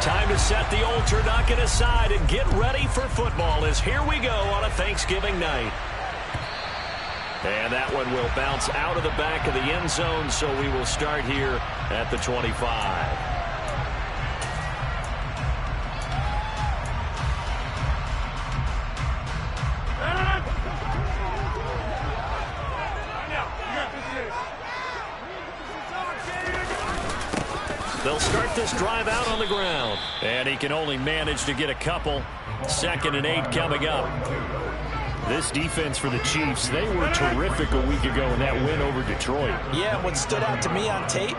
Time to set the old turducken aside and get ready for football as here we go on a Thanksgiving night. And that one will bounce out of the back of the end zone, so we will start here at the 25. They'll start this drive out on the ground. And he can only manage to get a couple. 2nd and 8 coming up. This defense for the Chiefs, they were terrific a week ago in that win over Detroit. Yeah, and what stood out to me on tape,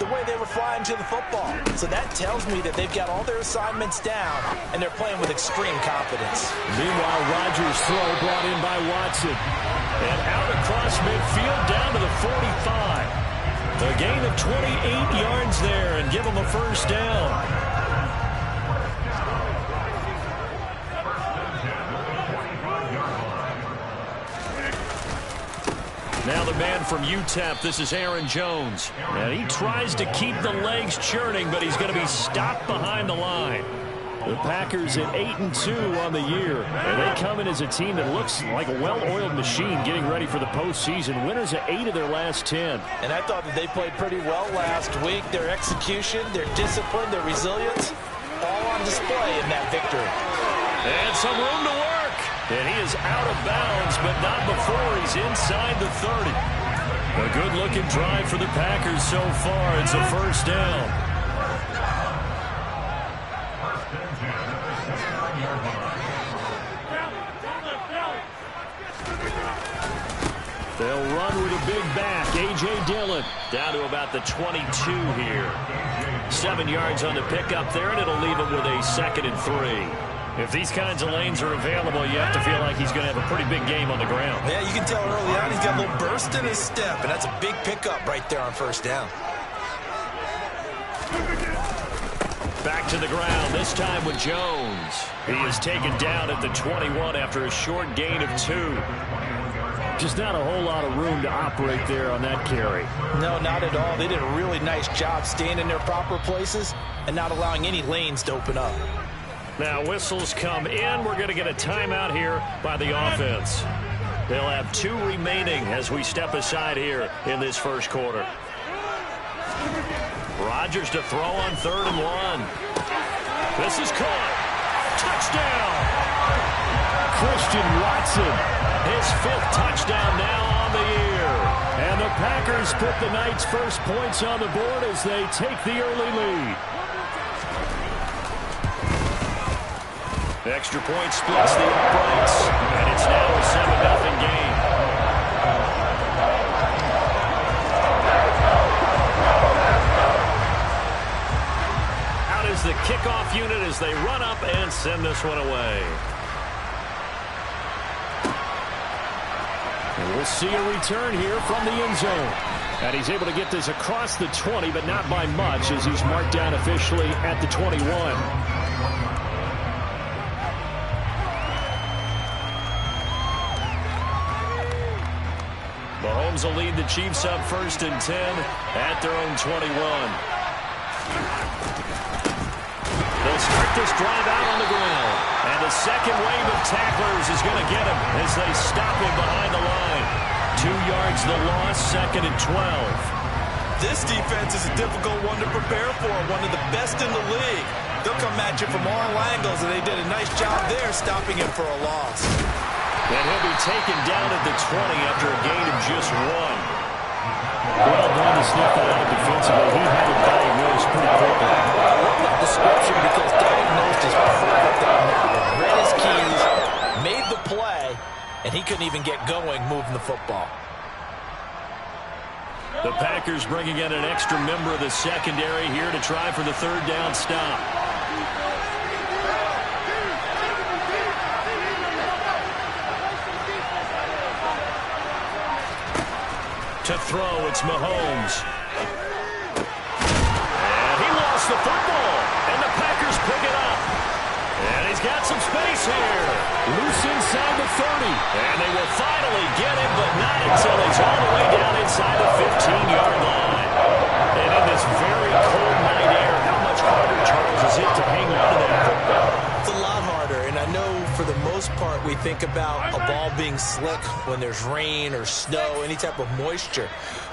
the way they were flying to the football. So that tells me that they've got all their assignments down, and they're playing with extreme confidence. Meanwhile, Rodgers' throw brought in by Watson. And out across midfield down to the 45. A gain of 28 yards there and give them a first down. Now the man from UTEP, this is Aaron Jones. And he tries to keep the legs churning, but he's going to be stopped behind the line. The Packers at 8-2 on the year, and they come in as a team that looks like a well-oiled machine getting ready for the postseason. Winners of 8 of their last 10. And I thought that they played pretty well last week. Their execution, their discipline, their resilience, all on display in that victory. And some room to work. And he is out of bounds, but not before he's inside the 30. A good-looking drive for the Packers so far. It's a first down. They'll run with a big back. A.J. Dillon down to about the 22 here. 7 yards on the pickup there, and it'll leave him with a 2nd and 3. If these kinds of lanes are available, you have to feel like he's going to have a pretty big game on the ground. Yeah, you can tell early on he's got a little burst in his step, and that's a big pickup right there on first down. Back to the ground, this time with Jones. He is taken down at the 21 after a short gain of 2. Just not a whole lot of room to operate there on that carry. No, not at all. They did a really nice job staying in their proper places and not allowing any lanes to open up. Now whistles come in. We're going to get a timeout here by the offense. They'll have 2 remaining as we step aside here in this first quarter. Rodgers to throw on 3rd and 1. This is caught. Touchdown! Christian Watson. His 5th touchdown now on the year. And the Packers put the night's first points on the board as they take the early lead. The extra point splits the uprights, and it's now a 7-0 game. Out is the kickoff unit as they run up and send this one away. And we'll see a return here from the end zone. And he's able to get this across the 20, but not by much as he's marked down officially at the 21. Mahomes will lead the Chiefs up 1st and 10 at their own 21. They'll start this drive out on the ground. And the second wave of tacklers is going to get him as they stop him behind the line. 2 yards the loss, 2nd and 12. This defense is a difficult one to prepare for, one of the best in the league. They'll come at you from all angles, and they did a nice job there stopping him for a loss. And he'll be taken down at the 20 after a gain of just 1. Well done to sniff that out defensively. He had it diagnosed pretty quickly. I love that description because diagnosed is perfect on that one. Read his keys, made the play, and he couldn't even get going moving the football. The Packers bringing in an extra member of the secondary here to try for the 3rd down stop. To throw, it's Mahomes. And he lost the football, and the Packers pick it up. And he's got some space here. Loose inside the 30. And they will finally get him, but not until he's all the way down inside the 15-yard line. think about a ball being slick when there's rain or snow, any type of moisture.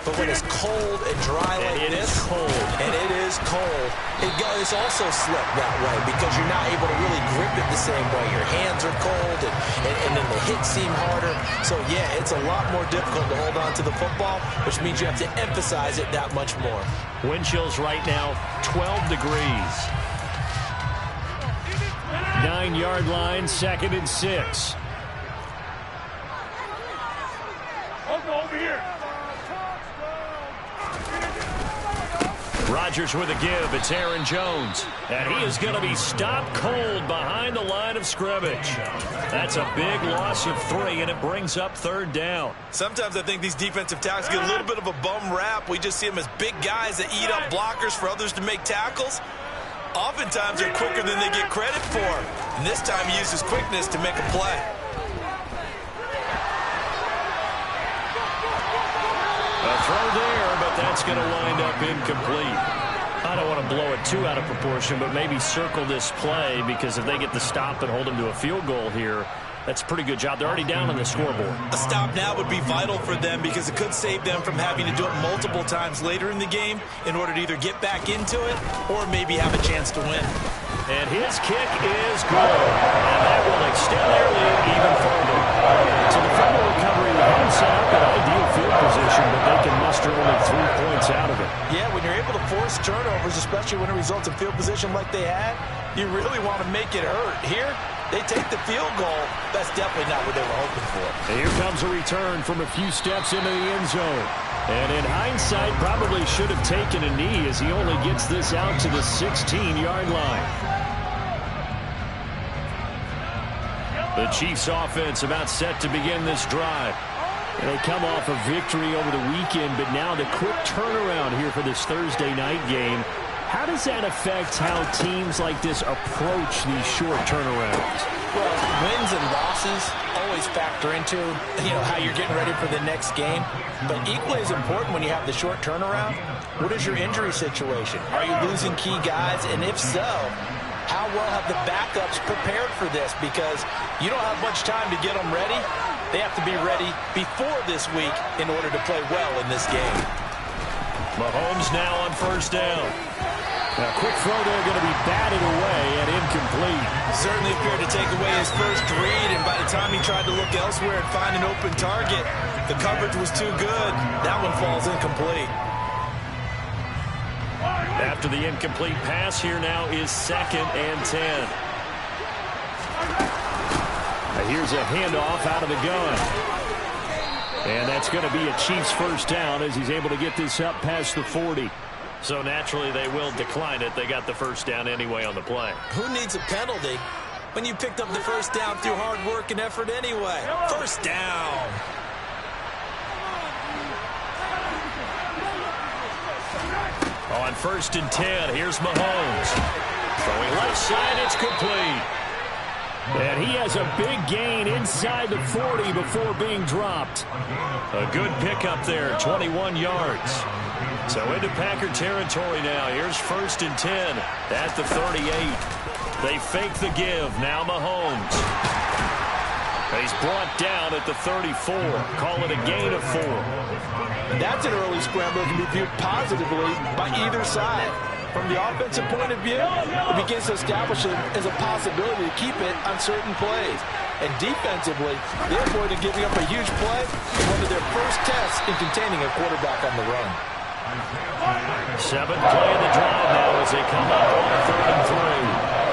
But when it's cold and dry like this, and it is cold, it's also slick that way because you're not able to really grip it the same way. Your hands are cold, and then the hits seem harder. So, yeah, it's a lot more difficult to hold on to the football, which means you have to emphasize it that much more. Wind chills right now, 12 degrees. 9-yard line, 2nd and 6. Over here. Rodgers with a give. It's Aaron Jones. And he is going to be stopped cold behind the line of scrimmage. That's a big loss of 3, and it brings up 3rd down. Sometimes I think these defensive tackles get a little bit of a bum rap. We just see them as big guys that eat up blockers for others to make tackles. Oftentimes they're quicker than they get credit for. And this time he uses quickness to make a play. A throw there, but that's going to wind up incomplete. I don't want to blow it too out of proportion, but maybe circle this play because if they get the stop and hold them to a field goal here, that's a pretty good job. They're already down on the scoreboard. A stop now would be vital for them because it could save them from having to do it multiple times later in the game in order to either get back into it or maybe have a chance to win. And his kick is good. And that will extend their lead even further. So the fumble recovery will set up an ideal field position, but they can muster only 3 points out of it. Yeah, when you're able to force turnovers, especially when it results in field position like they had, you really want to make it hurt. Here, they take the field goal. That's definitely not what they were hoping for. And here comes a return from a few steps into the end zone. And in hindsight, probably should have taken a knee as he only gets this out to the 16-yard line. The Chiefs offense about set to begin this drive. And they come off a victory over the weekend, but now the quick turnaround here for this Thursday night game. How does that affect how teams like this approach these short turnarounds? Well, wins and losses always factor into, how you're getting ready for the next game. But equally as important when you have the short turnaround, what is your injury situation? Are you losing key guys? And if so, how well have the backups prepared for this? Because you don't have much time to get them ready. They have to be ready before this week in order to play well in this game. Mahomes now on 1st down. A quick throw there going to be batted away and incomplete. Certainly appeared to take away his first read, and by the time he tried to look elsewhere and find an open target, the coverage was too good. That one falls incomplete. After the incomplete pass, here now is 2nd and 10. Here's a handoff out of the gun. And that's going to be a Chiefs 1st down as he's able to get this up past the 40. So naturally they will decline it. They got the 1st down anyway on the play. Who needs a penalty when you picked up the 1st down through hard work and effort anyway? 1st down. On 1st and 10, here's Mahomes. Throwing left side, it's complete. And he has a big gain inside the 40 before being dropped. A good pickup there, 21 yards. So into Packer territory now. Here's 1st and 10 at the 38. They fake the give. Now Mahomes. He's brought down at the 34. Call it a gain of 4. That's an early scramble that can be viewed positively by either side. From the offensive point of view, it begins to establish it as a possibility to keep it on certain plays. And defensively, they avoided giving up a huge play in one of their first tests in containing a quarterback on the run. 7th play of the drive now as they come up on 3rd and 3.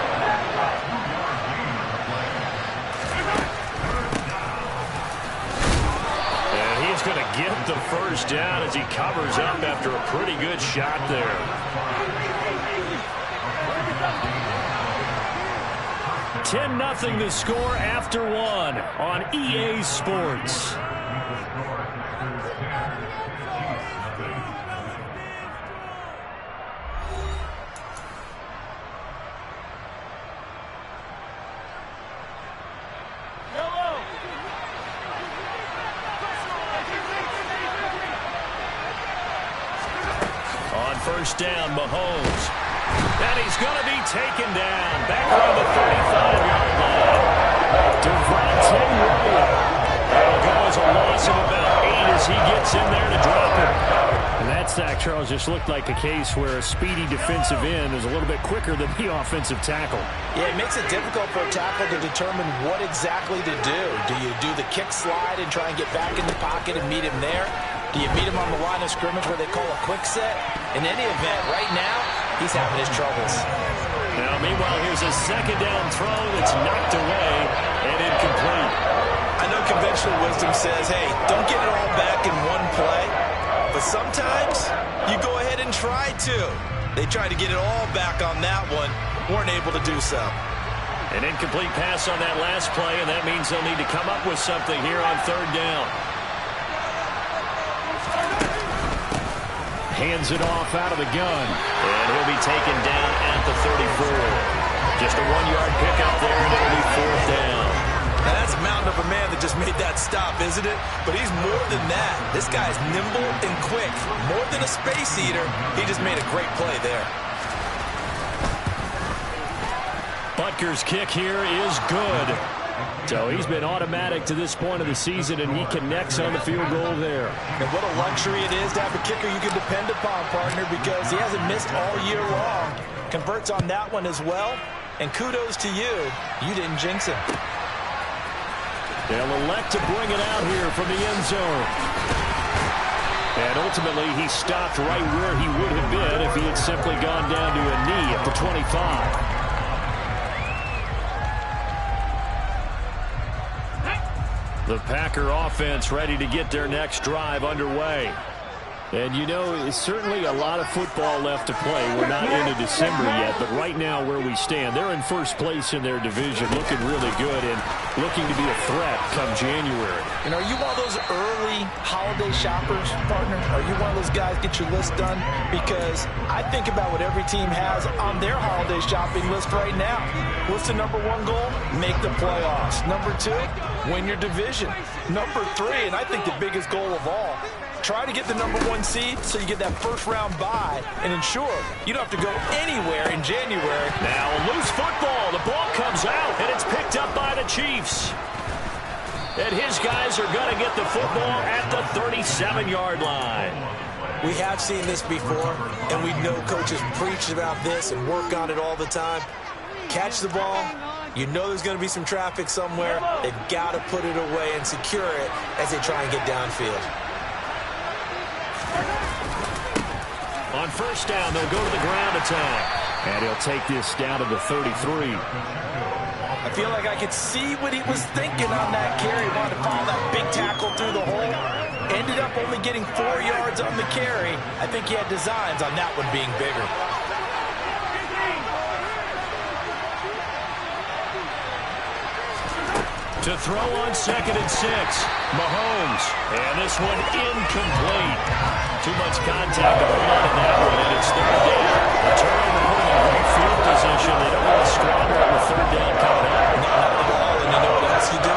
Going to get the 1st down as he covers up after a pretty good shot there. $10-0 the score after 1 on EA Sports. On 1st down, Mahomes. And he's going to be taken down. Back around the 35-yard line. Devontae Wyatt. It'll go as a loss of about 8 as he gets in there to drop it. And that sack, Charles, just looked like a case where a speedy defensive end is a little bit quicker than the offensive tackle. Yeah, it makes it difficult for a tackle to determine what exactly to do. Do you do the kick slide and try and get back in the pocket and meet him there? Do you meet him on the line of scrimmage where they call a quick set? In any event, right now, he's having his troubles. Now, meanwhile, here's a second down throw that's knocked away and incomplete. I know conventional wisdom says, hey, don't get it all back in one play. But sometimes you go ahead and try to. They tried to get it all back on that one. Weren't able to do so. An incomplete pass on that last play, and that means they'll need to come up with something here on third down. Hands it off out of the gun. And he'll be taken down at the 34. Just a 1-yard pickup there, and it'll be fourth down. Now that's a mountain of a man that just made that stop, isn't it? But he's more than that. This guy's nimble and quick. More than a space eater, he just made a great play there. Butker's kick here is good. So he's been automatic to this point of the season, and he connects on the field goal there. And what a luxury it is to have a kicker you can depend upon, partner, because he hasn't missed all year long. Converts on that one as well. And kudos to you. You didn't jinx him. They'll elect to bring it out here from the end zone. And ultimately, he stopped right where he would have been if he had simply gone down to a knee at the 25. The Packer offense ready to get their next drive underway. And, you know, it's certainly a lot of football left to play. We're not into December yet, but right now where we stand, they're in first place in their division, looking really good and looking to be a threat come January. And are you one of those early holiday shoppers, partner? Are you one of those guys get your list done? Because I think about what every team has on their holiday shopping list right now. What's the number one goal? Make the playoffs. Number 2, win your division. Number 3, and I think the biggest goal of all, try to get the number 1 seed so you get that first round bye and ensure you don't have to go anywhere in January. Now a loose football. The ball comes out, and it's picked up by the Chiefs. And his guys are going to get the football at the 37-yard line. We have seen this before, and we know coaches preach about this and work on it all the time. Catch the ball. You know there's going to be some traffic somewhere. They've got to put it away and secure it as they try and get downfield. On first down, they'll go to the ground attack. And he'll take this down to the 33. I feel like I could see what he was thinking on that carry. He wanted to follow that big tackle through the hole. Ended up only getting 4 yards on the carry. I think he had designs on that one being bigger. To throw on 2nd and 6, Mahomes. And this one incomplete. Too much contact to hold on in that one, and it's third down. The turnover put in great field position. They don't want to squander it with third down coming up. Not at all, and you know what else you do?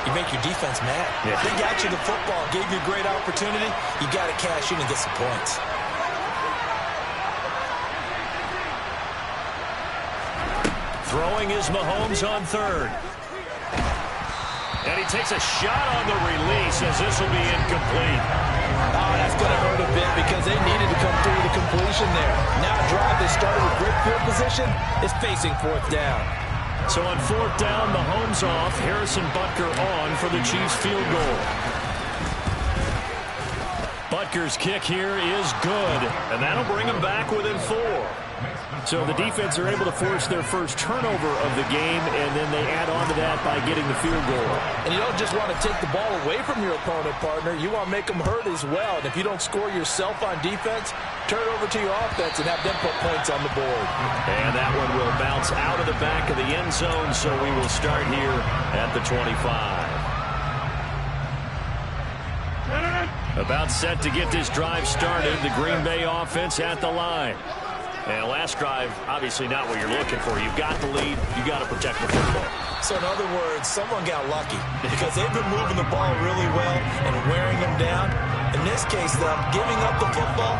You make your defense mad. Yeah. They got you the football, gave you a great opportunity. You got to cash in and get some points. Throwing is Mahomes on third. And he takes a shot on the release as this will be incomplete. Oh, that's going to hurt a bit because they needed to come through the completion there. Now a drive they started with great field position is facing fourth down. So on fourth down, Mahomes off, Harrison Butker on for the Chiefs field goal. Butker's kick here is good, and that'll bring him back within 4. So the defense are able to force their first turnover of the game, and then they add on to that by getting the field goal. And you don't just want to take the ball away from your opponent, partner. You want to make them hurt as well. And if you don't score yourself on defense, turn it over to your offense and have them put points on the board. And that one will bounce out of the back of the end zone, so we will start here at the 25. About set to get this drive started, the Green Bay offense at the line. And last drive, obviously not what you're looking for. You've got the lead. You've got to protect the football. So in other words, someone got lucky because they've been moving the ball really well and wearing them down. In this case, though, giving up the football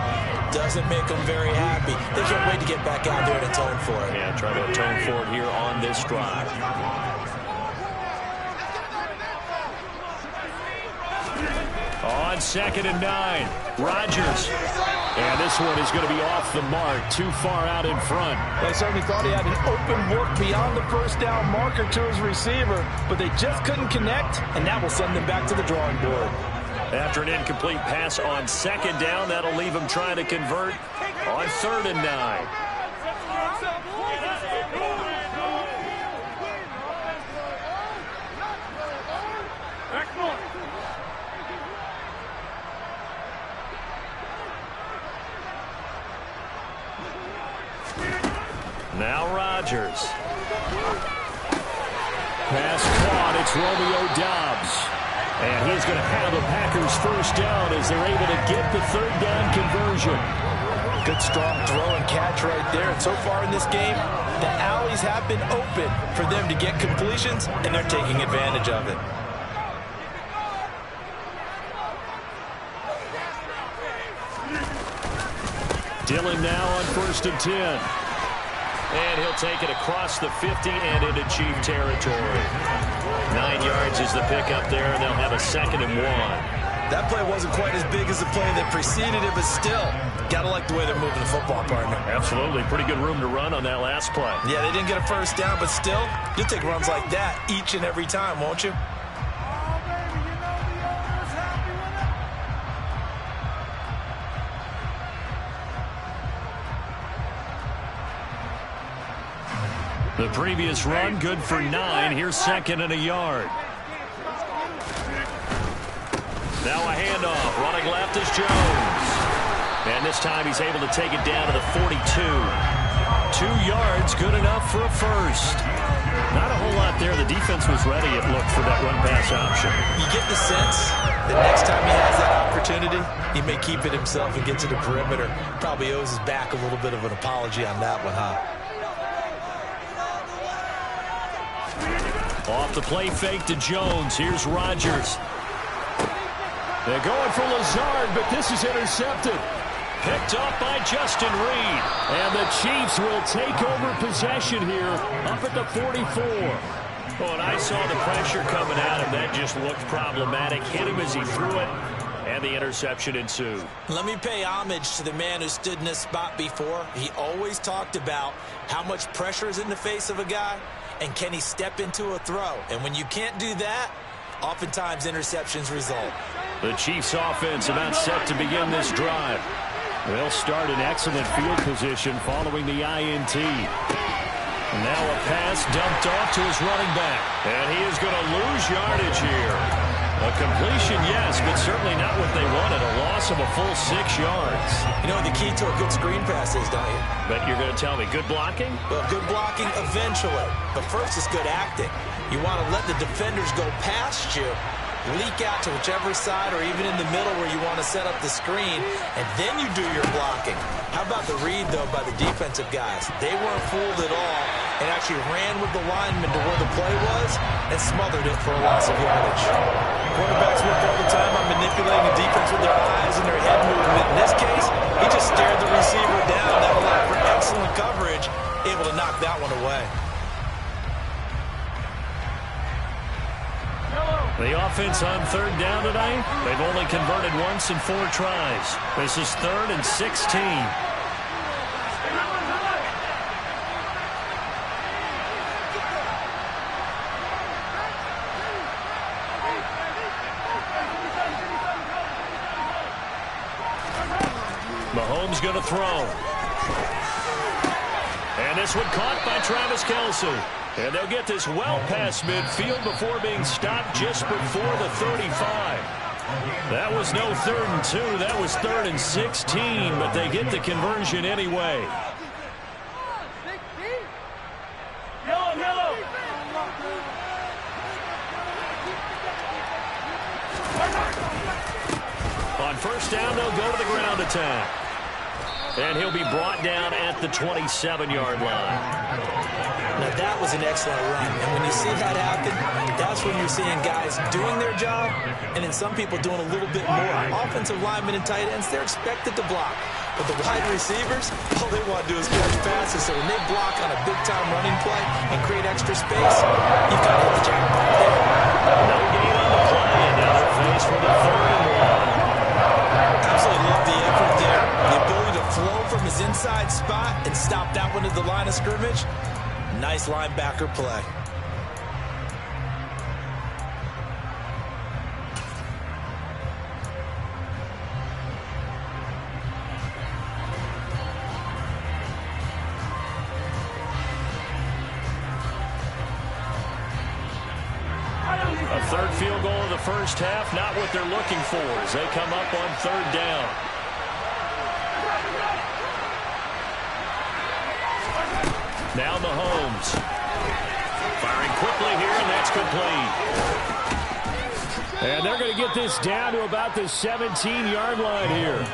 doesn't make them very happy. They can't wait to get back out there and atone for it. Yeah, try to atone for it here on this drive. on 2nd and 9. Rodgers. And this one is going to be off the mark, too far out in front. They certainly thought he had an open look beyond the first down marker to his receiver, but they just couldn't connect, and that will send them back to the drawing board. After an incomplete pass on 2nd down, that'll leave him trying to convert on 3rd and 9. Now Rodgers. Pass caught. It's Romeo Doubs. And he's going to have the Packers first down as they're able to get the 3rd down conversion. Good strong throw and catch right there. And so far in this game, the alleys have been open for them to get completions, and they're taking advantage of it. Dillon now on 1st and 10. And he'll take it across the 50 and into Chief territory. 9 yards is the pickup there, and they'll have a 2nd and 1. That play wasn't quite as big as the play that preceded it, but still, got to like the way they're moving the football, partner. Absolutely. Pretty good room to run on that last play. Yeah, they didn't get a first down, but still, you'll take runs like that each and every time, won't you? The previous run, good for 9. Here's 2nd and a yard. Now a handoff. Running left is Jones. And this time he's able to take it down to the 42. 2 yards, good enough for a first. Not a whole lot there. The defense was ready, it looked, for that run-pass option. You get the sense that next time he has that opportunity, he may keep it himself and get to the perimeter. Probably owes his back a little bit of an apology on that one, huh? Off the play fake to Jones. Here's Rodgers. They're going for Lazard, but this is intercepted. Picked up by Justin Reed. And the Chiefs will take over possession here up at the 44. Oh, and I saw the pressure coming at him. That just looked problematic. Hit him as he threw it, and the interception ensued. Let me pay homage to the man who stood in this spot before. He always talked about how much pressure is in the face of a guy, and can he step into a throw? And when you can't do that, oftentimes interceptions result. The Chiefs offense about set to begin this drive. They'll start in excellent field position following the INT. Now a pass dumped off to his running back. And he is going to lose yardage here. A completion, yes, but certainly not what they wanted. A loss of a full 6 yards. You know what the key to a good screen pass is, don't you? But you're going to tell me good blocking? Well, good blocking eventually. But first is good acting. You want to let the defenders go past you, leak out to whichever side or even in the middle where you want to set up the screen, and then you do your blocking. How about the read, though, by the defensive guys? They weren't fooled at all and actually ran with the lineman to where the play was and smothered it for a loss of yardage. Quarterbacks work all the time on manipulating the defense with their eyes and their head movement. In this case, he just stared the receiver down. That allowed for excellent coverage, able to knock that one away. The offense on 3rd down tonight, they've only converted once in 4 tries. This is 3rd and 16. Mahomes going to throw. And this one caught by Travis Kelce. And they'll get this well past midfield before being stopped just before the 35. That was no 3rd and 2. That was 3rd and 16, but they get the conversion anyway. Yellow. On 1st down, they'll go to the ground attack. And he'll be brought down at the 27-yard line. Now, that was an excellent run. And when you see that happen, that's when you're seeing guys doing their job and then some people doing a little bit more. Offensive linemen and tight ends, they're expected to block. But the wide receivers, all they want to do is catch passes. So when they block on a big-time running play and create extra space, you've got to hit the jackpot there. No gain on the play, and now they're faced with a 3rd and 1. his inside spot and stop that one at the line of scrimmage. Nice linebacker play. A third field goal of the first half, not what they're looking for as they come up on third down. Now Mahomes. Firing quickly here, and that's complete. And they're going to get this down to about the 17-yard line here.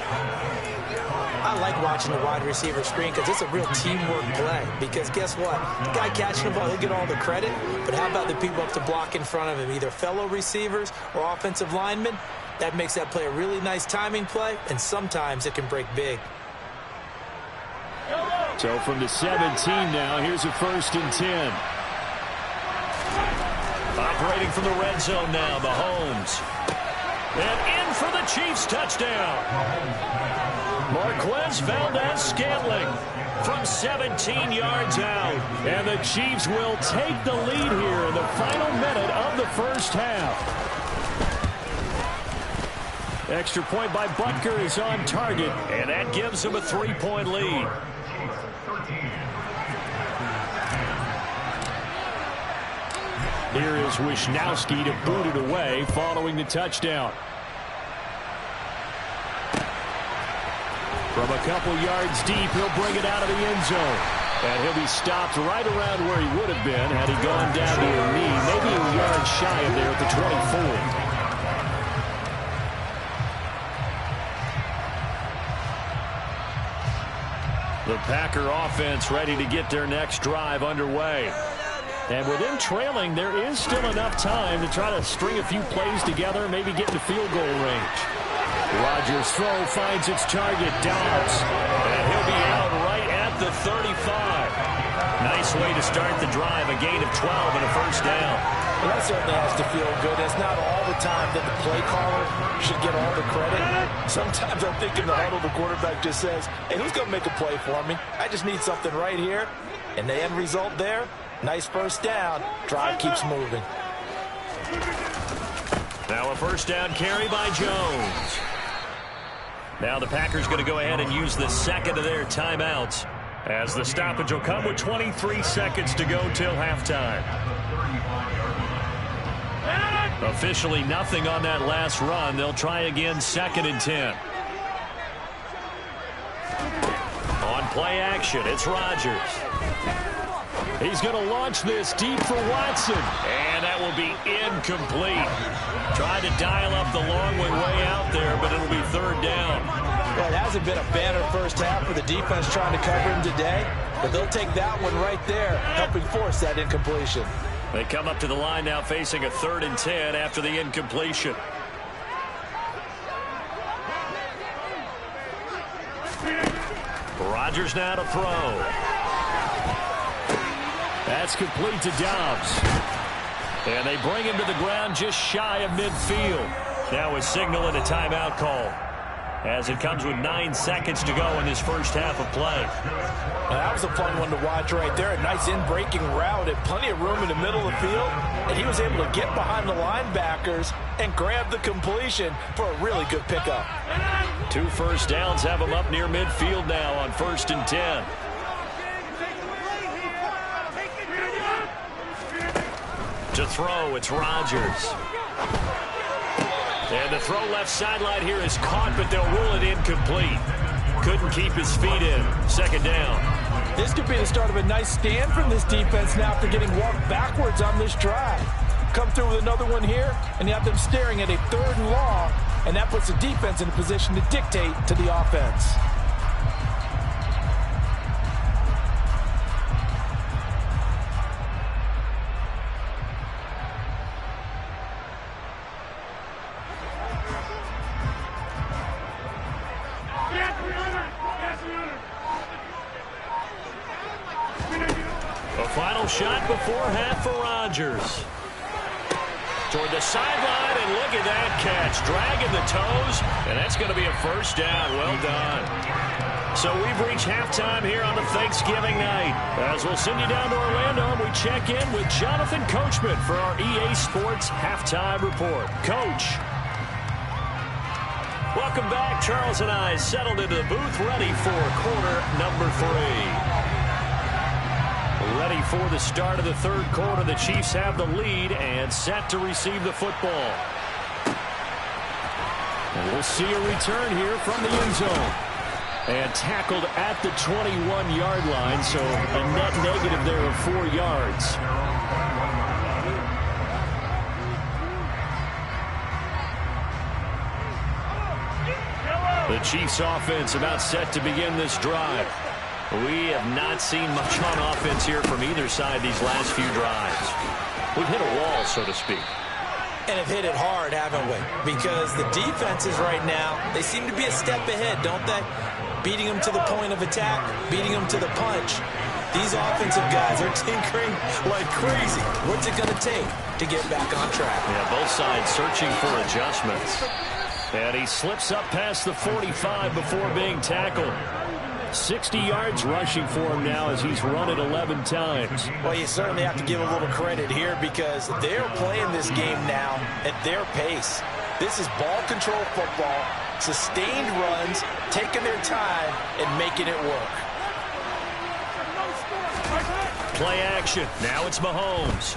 I like watching the wide receiver screen because it's a real teamwork play. Because guess what? The guy catching the ball, he'll get all the credit. But how about the people up to block in front of him, either fellow receivers or offensive linemen? That makes that play a really nice timing play, and sometimes it can break big. So from the 17 now, here's a 1st and 10. Operating from the red zone now, Mahomes. And in for the Chiefs touchdown. Marquez Valdez-Scantling from 17 yards out. And the Chiefs will take the lead here in the final minute of the first half. Extra point by Butker is on target, and that gives him a 3-point lead. Here is Wisnowski to boot it away following the touchdown. From a couple yards deep, he'll bring it out of the end zone. And he'll be stopped right around where he would have been had he gone down to a knee, maybe a yard shy of there at the 24. The Packer offense ready to get their next drive underway. And with them trailing, there is still enough time to try to string a few plays together, maybe get into field goal range. Rodgers' throw finds its target, Dobbs. And he'll be out right at the 35. Nice way to start the drive, a gain of 12 and a first down. Well, that certainly has to feel good. It's not all the time that the play caller should get all the credit. Sometimes I'm thinking the huddle, the quarterback just says, hey, who's going to make a play for me? I just need something right here. And the end result there, nice first down. Drive keeps moving. Now a first down carry by Jones. Now the Packers going to go ahead and use the second of their timeouts, as the stoppage will come with 23 seconds to go till halftime. Officially nothing on that last run. They'll try again 2nd and 10. On play action, it's Rodgers. He's going to launch this deep for Watson. And that will be incomplete. Tried to dial up the long one way out there, but it'll be 3rd down. Well, it hasn't been a banner first half for the defense trying to cover him today, but they'll take that one right there, helping force that incompletion. They come up to the line now facing a 3rd and 10 after the incompletion. Rodgers now to throw. That's complete to Dobbs. And they bring him to the ground just shy of midfield. Now a signal and a timeout call, as it comes with 9 seconds to go in this first half of play. Well, that was a fun one to watch right there. A nice in-breaking route and plenty of room in the middle of the field. And he was able to get behind the linebackers and grab the completion for a really good pickup. 2 first downs have him up near midfield now on 1st and 10. To throw, it's Rodgers. And the throw left sideline here is caught, but they'll rule it incomplete. Couldn't keep his feet in. 2nd down. This could be the start of a nice stand from this defense now after getting walked backwards on this drive. Come through with another one here, and you have them staring at a 3rd and long, and that puts the defense in a position to dictate to the offense. Final shot before half for Rodgers. Toward the sideline, and look at that catch. Dragging the toes, and that's going to be a first down. Well done. So we've reached halftime here on the Thanksgiving night. As we'll send you down to Orlando, and we check in with Jonathan Coachman for our EA Sports Halftime Report. Coach. Welcome back. Charles and I settled into the booth, ready for quarter number 3. Ready for the start of the third quarter. The Chiefs have the lead and set to receive the football. And we'll see a return here from the end zone. And tackled at the 21-yard line, so a net negative there of 4 yards. The Chiefs offense about set to begin this drive. We have not seen much on offense here from either side these last few drives. We've hit a wall, so to speak. And have hit it hard, haven't we? Because the defenses right now, they seem to be a step ahead, don't they? Beating them to the point of attack, beating them to the punch. These offensive guys are tinkering like crazy. What's it going to take to get back on track? Yeah, both sides searching for adjustments. And he slips up past the 45 before being tackled. 60 yards rushing for him now as he's run it 11 times. Well, you certainly have to give a little credit here because they're playing this game now at their pace. This is ball control football, sustained runs, taking their time and making it work. Play action. Now it's Mahomes.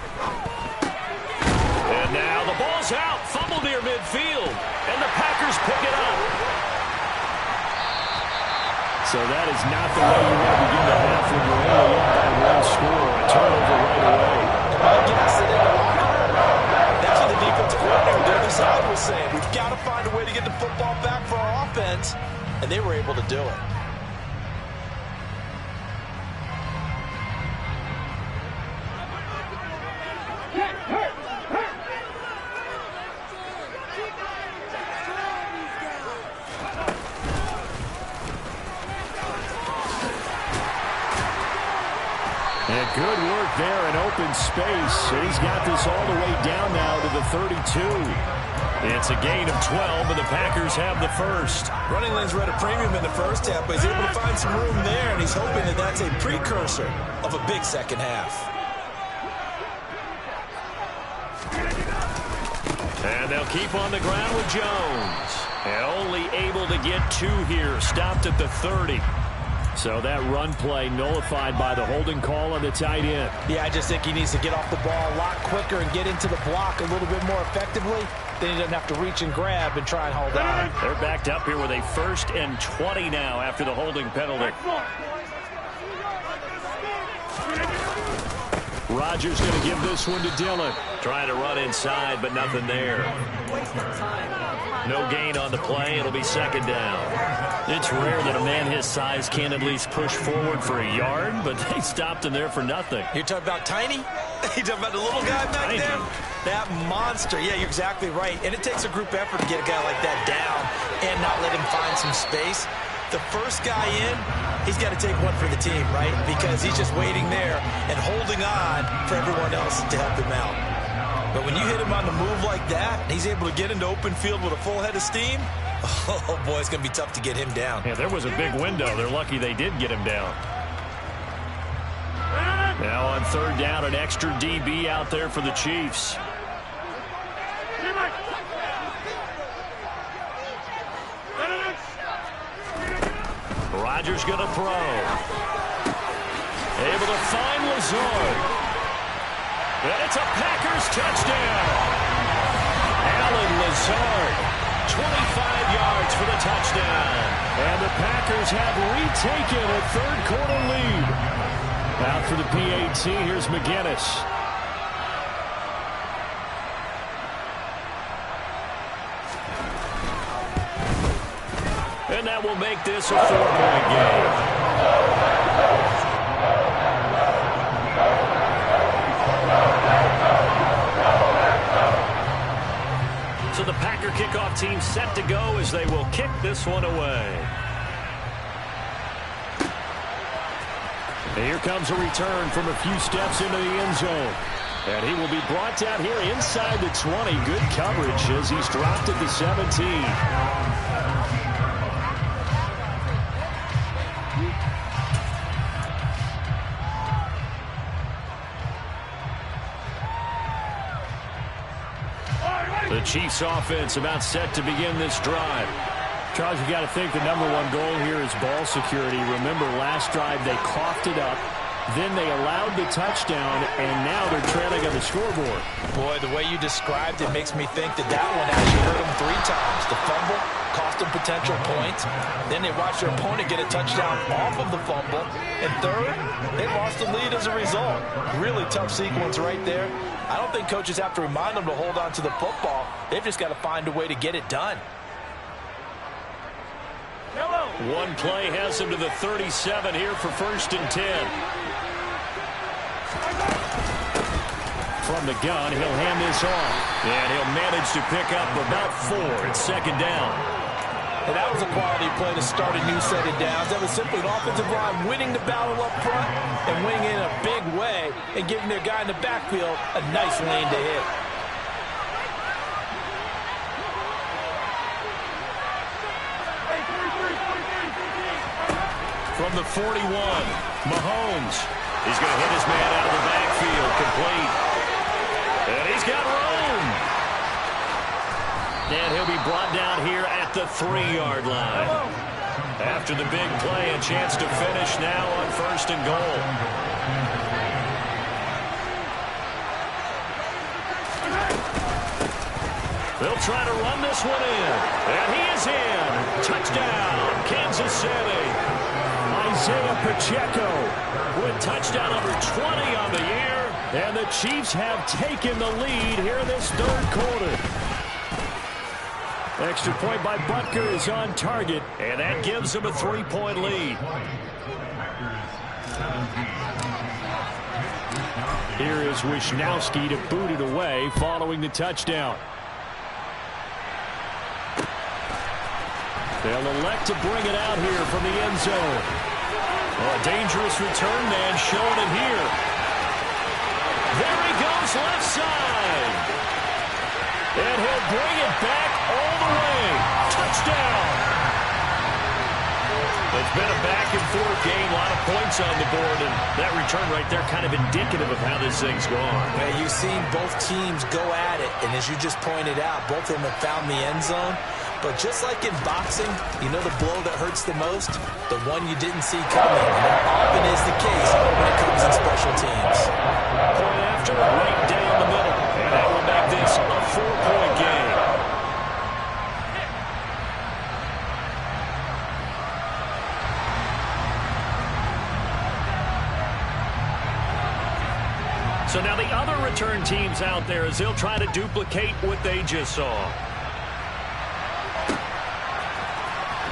And now the ball's out. Fumble near midfield. And the Packers pick it up. So that is not the way you want to begin the half when you're only up by 1 score. A turnover right away. I guess it in the locker room. That's what the defensive coordinator on the other side was saying. We've got to find a way to get the football back for our offense. And they were able to do it. Good work there in open space. And he's got this all the way down now to the 32. It's a gain of 12, and the Packers have the first. Running lanes were at a premium in the first half, but he's able to find some room there, and he's hoping that that's a precursor of a big second half. And they'll keep on the ground with Jones. And only able to get 2 here. Stopped at the 30. So that run play nullified by the holding call on the tight end. Yeah, I just think he needs to get off the ball a lot quicker and get into the block a little bit more effectively. Then he doesn't have to reach and grab and try and hold on. They're backed up here with a 1st and 20 now after the holding penalty. Rodgers going to give this one to Dillon. Trying to run inside, but nothing there. No gain on the play. It'll be 2nd down. It's rare that a man his size can at least push forward for a yard, but they stopped him there for nothing. You're talking about Tiny? You're talking about the little guy back there? That monster. Yeah, you're exactly right. And it takes a group effort to get a guy like that down and not let him find some space. The first guy in, he's got to take one for the team, right? Because he's just waiting there and holding on for everyone else to help him out. But when you hit him on the move like that, and he's able to get into open field with a full head of steam, oh, boy, it's going to be tough to get him down. Yeah, there was a big window. They're lucky they did get him down. Now on 3rd down, an extra DB out there for the Chiefs. Rodgers going to throw. Able to find Lazard. And it's a Packers touchdown. Allen Lazard, 25 yards for the touchdown. And the Packers have retaken a 3rd quarter lead. Out for the PAT, here's McGinnis. And that will make this a 4-point game. So the Packer kickoff team set to go as they will kick this one away. And here comes a return from a few steps into the end zone. And he will be brought down here inside the 20. Good coverage as he's dropped at the 17. The Chiefs offense about set to begin this drive. Charles, you got to think the number one goal here is ball security. Remember, last drive they coughed it up. Then they allowed the touchdown, and now they're trailing on the scoreboard. Boy, the way you described it makes me think that one actually hurt them 3 times. The fumble cost them potential points. Then they watched their opponent get a touchdown off of the fumble. And third, they lost the lead as a result. Really tough sequence right there. I don't think coaches have to remind them to hold on to the football. They've just got to find a way to get it done. One play has him to the 37 here for 1st and 10. From the gun, he'll hand this off. And he'll manage to pick up about 4. It's 2nd down. And that was a quality play to start a new set of downs. That was simply an offensive line winning the battle up front and winning in a big way and giving their guy in the backfield a nice lane to hit. From the 41, Mahomes. He's going to hit his man out of the backfield, complete. And he's got room. And he'll be brought down here at the 3-yard line. After the big play, a chance to finish now on 1st and goal. They'll try to run this one in. And he is in. Touchdown, Kansas City. Isaiah Pacheco with touchdown number 20 on the year. And the Chiefs have taken the lead here in this 3rd quarter. Extra point by Butker is on target. And that gives them a 3-point lead. Here is Wisnowski to boot it away following the touchdown. They'll elect to bring it out here from the end zone. Oh, a dangerous return man showing it here. There he goes left side. And he'll bring it back all the way. Touchdown. It's been a back-and-forth game, a lot of points on the board, and that return right there kind of indicative of how this thing's gone. Yeah, you've seen both teams go at it, and as you just pointed out, both of them have found the end zone. But just like in boxing, you know the blow that hurts the most? The one you didn't see coming. And that often is the case when it comes in special teams. Point after, right down the middle. And that will make this a 4-point game. So now the other return teams out there as they'll try to duplicate what they just saw.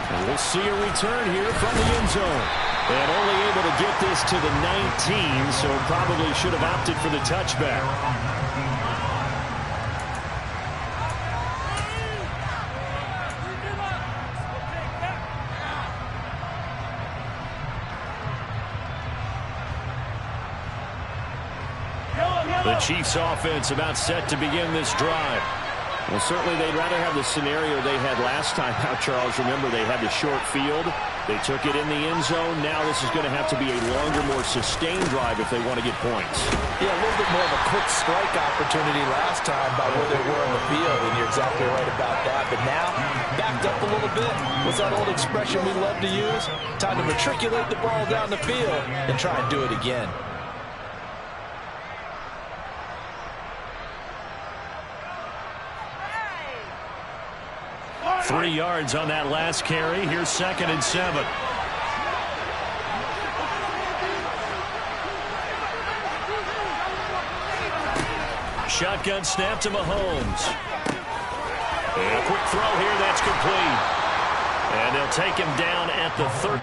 And we'll see a return here from the end zone. And only able to get this to the 19, so probably should have opted for the touchback. The Chiefs offense about set to begin this drive. Well, certainly they'd rather have the scenario they had last time out, Charles. Remember, they had the short field. They took it in the end zone. Now this is going to have to be a longer, more sustained drive if they want to get points. Yeah, a little bit more of a quick strike opportunity last time by where they were on the field, and you're exactly right about that. But now, backed up a little bit. What's that old expression we love to use? Time to matriculate the ball down the field and try and do it again. 3 yards on that last carry. Here's 2nd and 7. Shotgun snap to Mahomes. And a quick throw here, that's complete. And they'll take him down at the 30.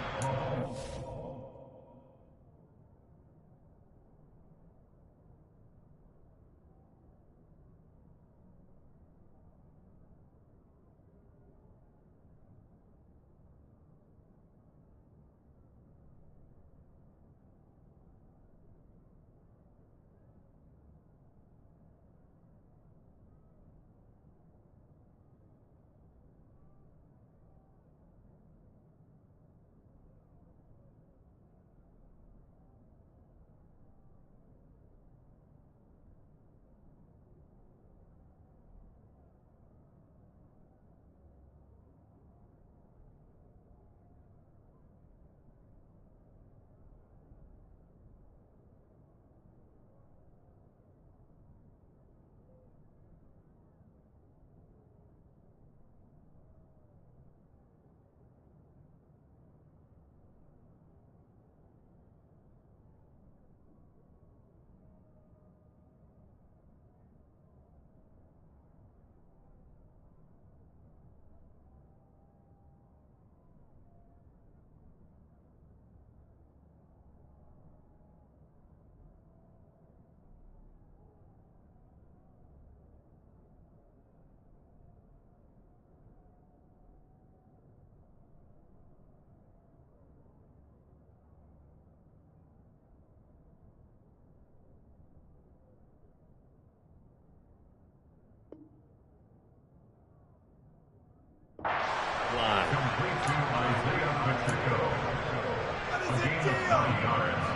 yards.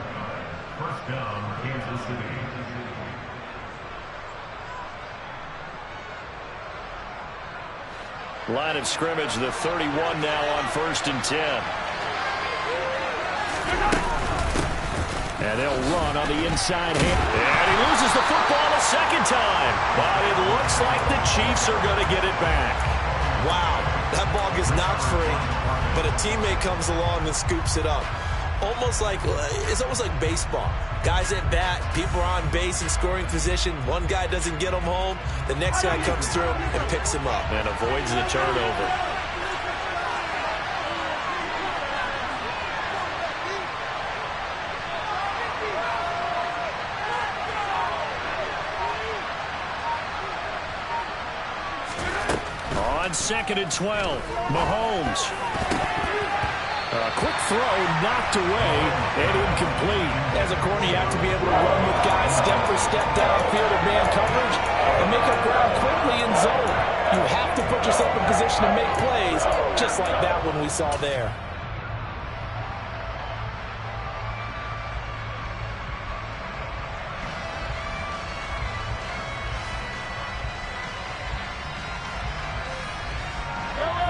First down, Kansas City. Line of scrimmage, the 31 now on 1st and 10. And they'll run on the inside hand. And he loses the football a second time. But it looks like the Chiefs are going to get it back. Wow, that ball gets knocked free, but a teammate comes along and scoops it up. It's almost like baseball. Guys at bat, people are on base in scoring position. One guy doesn't get him home. The next guy comes through and picks him up. And avoids the turnover. On 2nd and 12, Mahomes. A quick throw knocked away and incomplete. As a corner, you have to be able to run with guys step for step downfield of man coverage and make up ground quickly in zone. You have to put yourself in position to make plays, just like that one we saw there.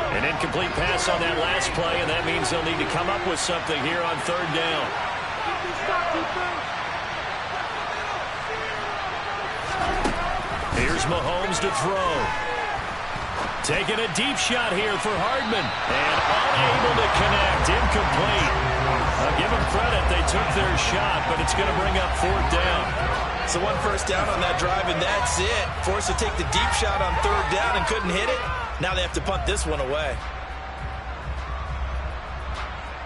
An incomplete pass on that last play, and that means they'll need to come up with something here on 3rd down. Here's Mahomes to throw. Taking a deep shot here for Hardman. And unable to connect. Incomplete. I'll give them credit. They took their shot, but it's going to bring up 4th down. So 1 first down on that drive, and that's it. Forced to take the deep shot on 3rd down and couldn't hit it. Now they have to punt this one away.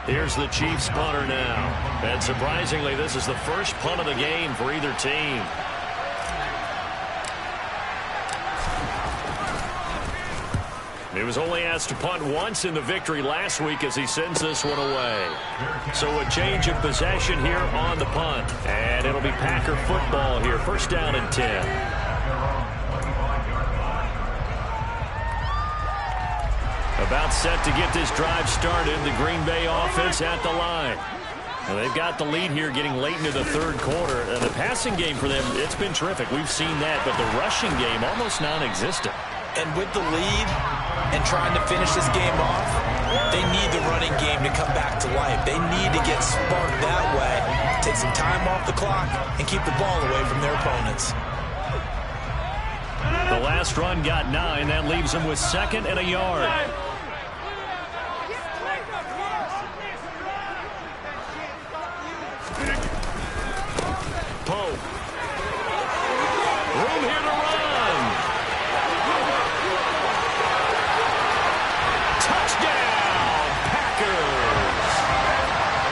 Here's the Chiefs punter now. And surprisingly, this is the first punt of the game for either team. He was only asked to punt once in the victory last week as he sends this one away. So a change of possession here on the punt. And it'll be Packer football here. 1st down and 10. About set to get this drive started. The Green Bay offense at the line. And they've got the lead here getting late into the 3rd quarter. And the passing game for them, it's been terrific. We've seen that. But the rushing game, almost non-existent. And with the lead and trying to finish this game off, they need the running game to come back to life. They need to get sparked that way, take some time off the clock, and keep the ball away from their opponents. The last run got 9. That leaves them with 2nd and a yard. Pope. Room here to run. Touchdown, Packers.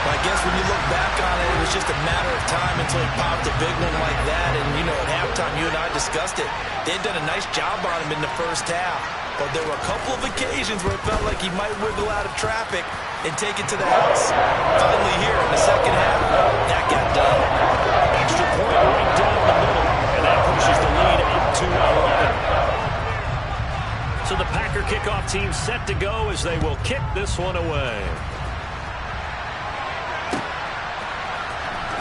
I guess when you look back on it, it was just a matter of time until he popped a big one like that. And, you know, at halftime, you and I discussed it. They had done a nice job on him in the first half. But there were a couple of occasions where it felt like he might wiggle out of traffic and take it to the house. Finally here in the second half, that got done. Extra point right down the middle. And that pushes the lead up to 11. So the Packer kickoff team set to go as they will kick this one away.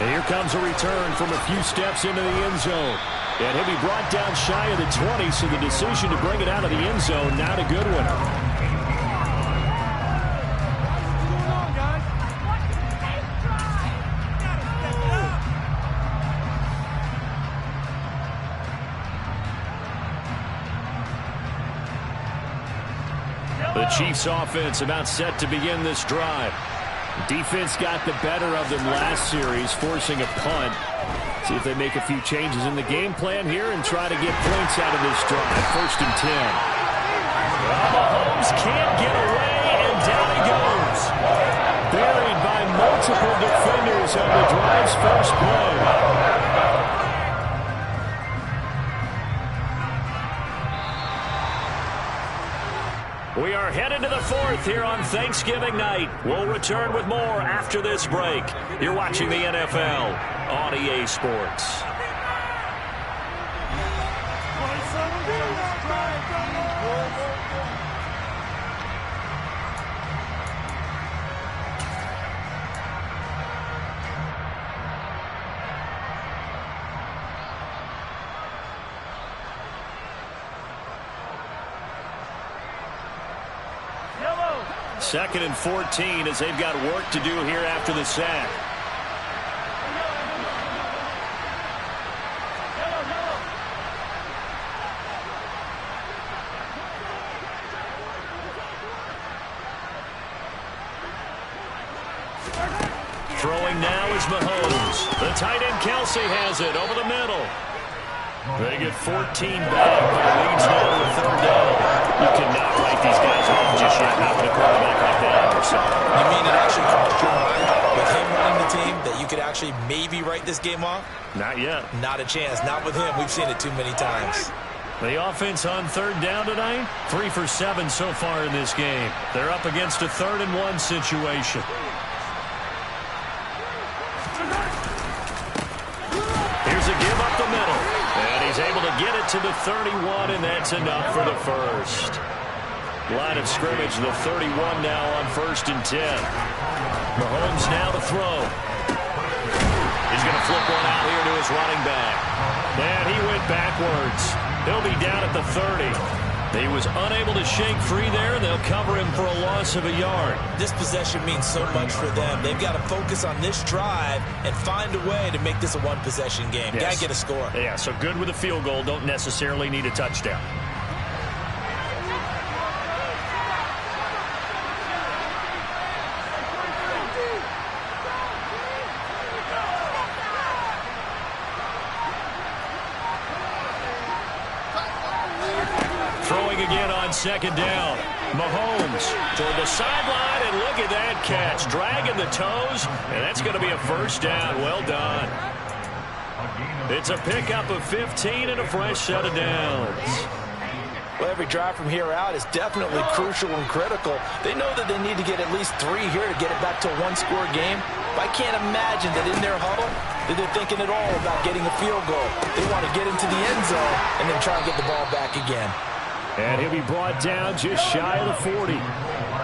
And here comes a return from a few steps into the end zone. And he'll be brought down shy of the 20, so the decision to bring it out of the end zone, not a good one. The Chiefs offense about set to begin this drive. Defense got the better of them last series, forcing a punt. See if they make a few changes in the game plan here and try to get points out of this drive. 1st and 10. Mahomes can't get away, and down he goes. Buried by multiple defenders on the drive's first play. We are headed to the 4th here on Thanksgiving night. We'll return with more after this break. You're watching the NFL on EA Sports. 2nd and 14 as they've got work to do here after the sack. Throwing now is Mahomes. The tight end Kelsey has it over the middle. They get 14 back, but it leads now to the 3rd down. You cannot write these guys off just yet, not with a quarterback like that. You mean it actually crossed your mind with him running the team that you could actually maybe write this game off? Not yet. Not a chance. Not with him. We've seen it too many times. The offense on 3rd down tonight, 3 for 7 so far in this game. They're up against a 3rd and 1 situation. Here's a give up the middle. And he's able to get it to the 31, and that's enough for the first. Line of scrimmage, the 31 now on 1st and 10. Mahomes now to throw. He's going to flip one out here to his running back. And he went backwards. He'll be down at the 30. He was unable to shake free there. They'll cover him for a loss of a yard. This possession means so much for them. They've got to focus on this drive and find a way to make this a one-possession game. Yes. Got to get a score. Yeah, so good with a field goal. Don't necessarily need a touchdown. Throwing again on 2nd down. Mahomes toward the sideline, and look at that catch. Dragging the toes, and that's going to be a 1st down. Well done. It's a pickup of 15 and a fresh set of downs. Well, every drive from here out is definitely crucial and critical. They know that they need to get at least 3 here to get it back to a one-score game. But I can't imagine that in their huddle that they're thinking at all about getting a field goal. They want to get into the end zone and then try and get the ball back again. And he'll be brought down just shy of the 40.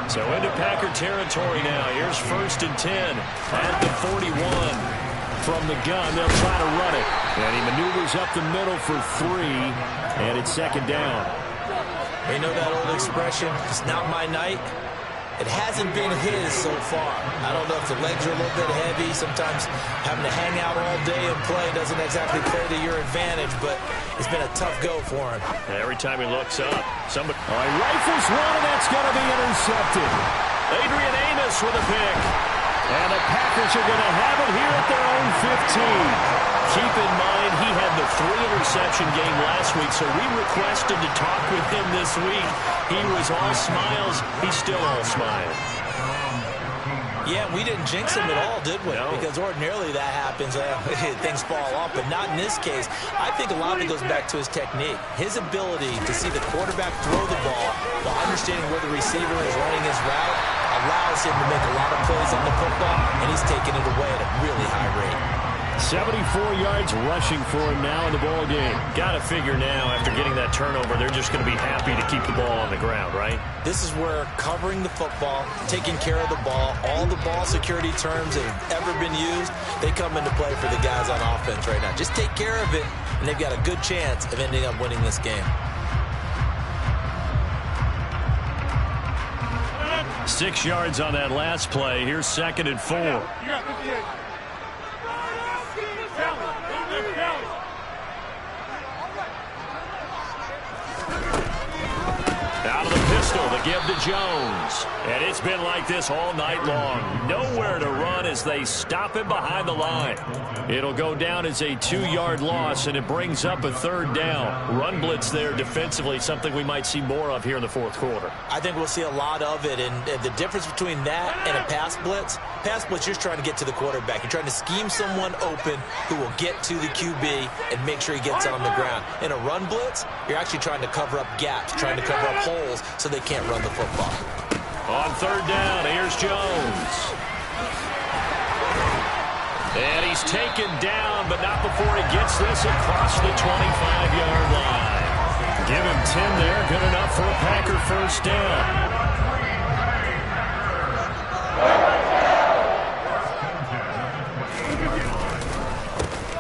So into Packer territory now. Here's 1st and 10 at the 41. From the gun, they'll try to run it. And he maneuvers up the middle for 3. And it's 2nd down. You know that old expression, it's not my night? It hasn't been his so far. I don't know if the legs are a little bit heavy. Sometimes having to hang out all day and play doesn't exactly play to your advantage, but it's been a tough go for him. And every time he looks up, somebody rifles one, and that's going to be intercepted. Adrian Amos with a pick. And the Packers are going to have it here at their own 15. Keep in mind, he had the 3-interception game last week, so we requested to talk with him this week. He was all smiles. He's still all smiles. Yeah, we didn't jinx him at all, did we? No. Because ordinarily that happens. Things fall off, but not in this case. I think a lot of it goes back to his technique. His ability to see the quarterback throw the ball while understanding where the receiver is running his route allows him to make a lot of plays on the football, and he's taking it away at a really high rate. 74 yards rushing for him now in the ball game. Got to figure now, after getting that turnover, they're just going to be happy to keep the ball on the ground, right? This is where covering the football, taking care of the ball, all the ball security terms that have ever been used, they come into play for the guys on offense right now. Just take care of it, and they've got a good chance of ending up winning this game. 6 yards on that last play. Here's 2nd and 4. Out of the pistol, the give to Jones. And it's been like this all night long. Nowhere to run as they stop him behind the line. It'll go down as a 2-yard loss, and it brings up a 3rd down. Run blitz there defensively, something we might see more of here in the 4th quarter. I think we'll see a lot of it, and the difference between that and a pass blitz, you're just trying to get to the quarterback. You're trying to scheme someone open who will get to the QB and make sure he gets on the ground. In a run blitz, you're actually trying to cover up gaps, trying to cover up holes so they can't run the football. On 3rd down, here's Jones. And he's taken down, but not before he gets this across the 25-yard line. Give him 10 there, good enough for a Packer 1st down.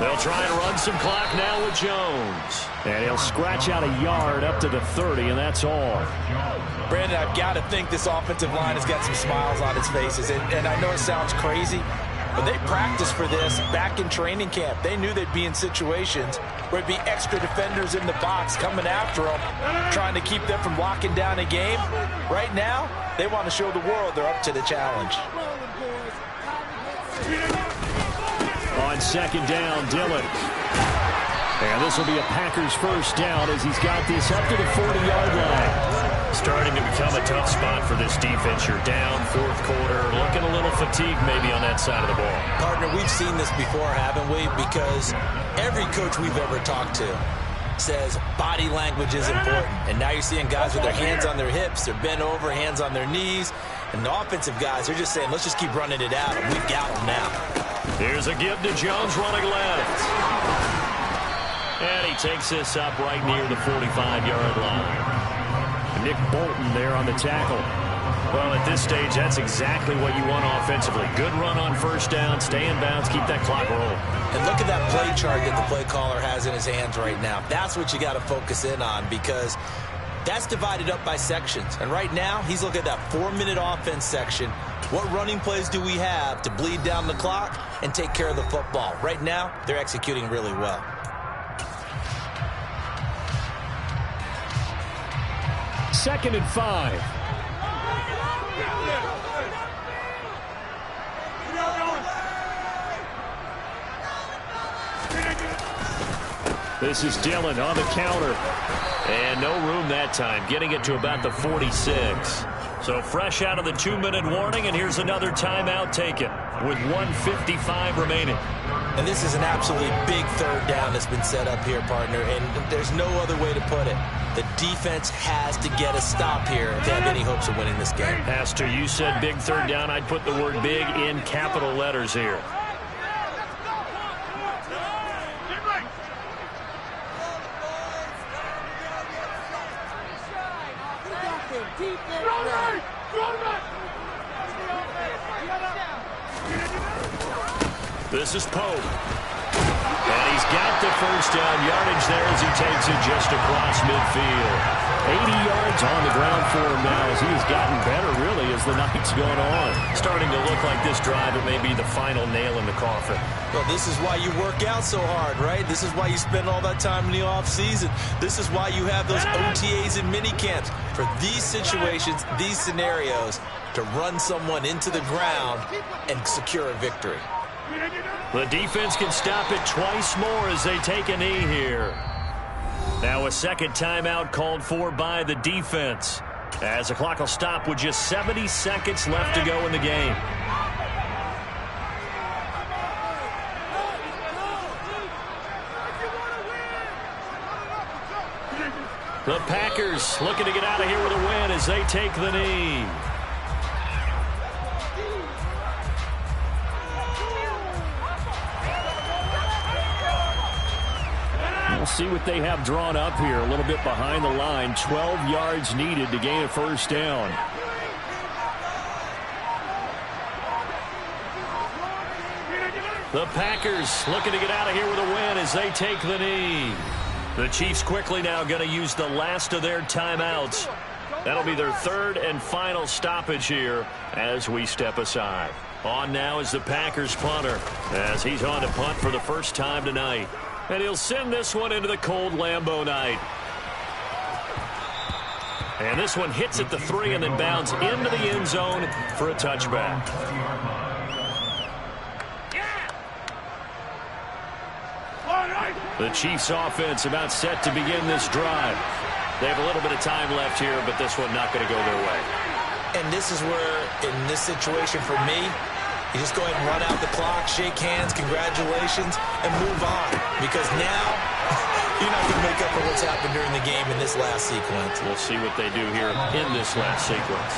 They'll They'll try and run some clock now with Jones. And he'll scratch out a yard up to the 30, and that's all. Brandon, I've got to think this offensive line has got some smiles on its faces. And I know it sounds crazy, but they practiced for this back in training camp. They knew they'd be in situations where it'd be extra defenders in the box coming after them, trying to keep them from locking down a game. Right now, they want to show the world they're up to the challenge. On second down, Dillon. And this will be a Packers first down as he's got this up to the 40-yard line. Starting to become a tough spot for this defense. You're down, fourth quarter, looking a little fatigued maybe on that side of the ball. Partner, we've seen this before, haven't we? Because every coach we've ever talked to says body language is important. And now you're seeing guys with their hands on their hips, they're bent over, hands on their knees. And the offensive guys, they're just saying, let's just keep running it out, and we've got them now. Here's a give to Jones running left. And he takes this up right near the 45-yard line. Nick Bolton there on the tackle. Well, at this stage, that's exactly what you want offensively. Good run on first down, stay in bounds, keep that clock rolling. And look at that play chart that the play caller has in his hands right now. That's what you got to focus in on, because that's divided up by sections. And right now, he's looking at that 4-minute offense section. What running plays do we have to bleed down the clock and take care of the football? Right now, they're executing really well. Second and 5. This is Dillon on the counter. And no room that time, getting it to about the 46. So fresh out of the 2-minute warning, and here's another timeout taken with 1:55 remaining. And this is an absolutely big third down that's been set up here, partner, and there's no other way to put it. The defense has to get a stop here if they have any hopes of winning this game. Pastor, you said big third down. I'd put the word big in capital letters here. This is Pope. And he's got the first down yardage there as he takes it just across midfield. 80 yards on the ground for him now as he's gotten better, really, as the night's going on. Starting to look like this drive, it may be the final nail in the coffin. Well, this is why you work out so hard, right? This is why you spend all that time in the offseason. This is why you have those OTAs and mini camps. For these situations, these scenarios, to run someone into the ground and secure a victory. The defense can stop it twice more as they take a knee here. Now a second timeout called for by the defense, as the clock will stop with just 70 seconds left to go in the game. The Packers looking to get out of here with a win as they take the knee. We'll see what they have drawn up here. A little bit behind the line. 12 yards needed to gain a first down. The Packers looking to get out of here with a win as they take the knee. The Chiefs quickly now going to use the last of their timeouts. That'll be their third and final stoppage here as we step aside. On now is the Packers punter as he's on to punt for the first time tonight. And he'll send this one into the cold Lambeau night. And this one hits at the 3 and then bounds into the end zone for a touchback. The Chiefs offense about set to begin this drive. They have a little bit of time left here, but this one not going to go their way. And this is where, in this situation for me, you just go ahead and run out the clock, shake hands, congratulations, and move on. Because now, you're not going to make up for what's happened during the game in this last sequence. We'll see what they do here in this last sequence.